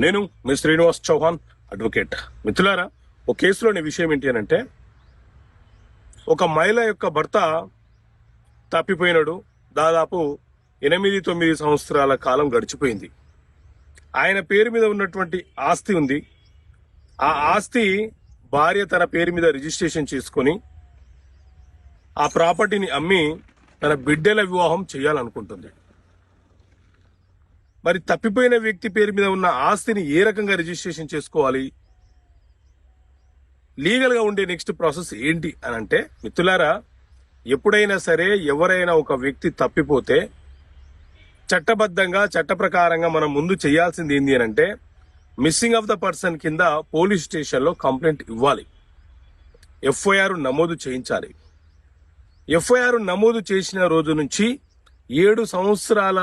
నేను మీ శ్రీనివాస్ చౌహాన్ అడ్వకేట్. మిత్రులారా, ఒక కేసులోని విషయం ఏంటి అనంటే, ఒక మహిళ యొక్క భర్త తప్పిపోయినాడు. దాదాపు 8-9 సంవత్సరాల కాలం గడిచిపోయింది. ఆయన పేరు మీద ఉన్నటువంటి ఆస్తి ఉంది. ఆ ఆస్తి భార్య తన పేరు మీద రిజిస్ట్రేషన్ చేసుకొని ఆ ప్రాపర్టీని అమ్మి తన బిడ్డల వివాహం చేయాలనుకుంటుంది. మరి తప్పిపోయిన వ్యక్తి పేరు మీద ఉన్న ఆస్తిని ఏ రకంగా రిజిస్ట్రేషన్ చేసుకోవాలి, లీగల్ గా ఉండే నెక్స్ట్ ప్రాసెస్ ఏంటి అని అంటే, మిత్రులారా, ఎప్పుడైనా సరే ఎవరైనా ఒక వ్యక్తి తప్పిపోతే చట్టబద్ధంగా చట్ట ప్రకారంగా మనం ముందు చేయాల్సింది ఏంటి అని అంటే, మిస్సింగ్ ఆఫ్ ద పర్సన్ కింద పోలీస్ స్టేషన్ లో కంప్లైంట్ ఇవ్వాలి, ఎఫ్ఐఆర్ నమోదు చేయించాలి. ఎఫ్ఐఆర్ నమోదు చేసిన రోజు నుంచి 7 సంవత్సరాల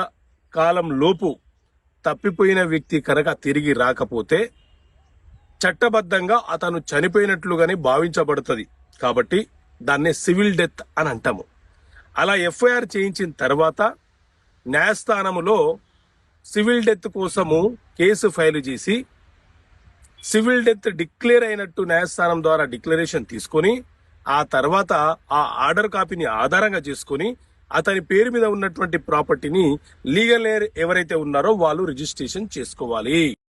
కాలం లోపు తప్పిపోయిన వ్యక్తి కనుక తిరిగి రాకపోతే చట్టబద్ధంగా అతను చనిపోయినట్లుగానే భావించబడుతుంది. కాబట్టి దాన్నే సివిల్ డెత్ అని అంటాము. అలా ఎఫ్ఐఆర్ చేయించిన తర్వాత న్యాయస్థానములో సివిల్ డెత్ కోసము కేసు ఫైల్ చేసి సివిల్ డెత్ డిక్లేర్ అయినట్టు న్యాయస్థానం ద్వారా డిక్లరేషన్ తీసుకొని ఆ తర్వాత ఆ ఆర్డర్ కాపీని ఆధారంగా చేసుకుని అతని పేరు మీద ఉన్నటువంటి ప్రాపర్టీని లీగల్ ఎయిర్ ఎవరైతే ఉన్నారో వాళ్ళు రిజిస్ట్రేషన్ చేసుకోవాలి.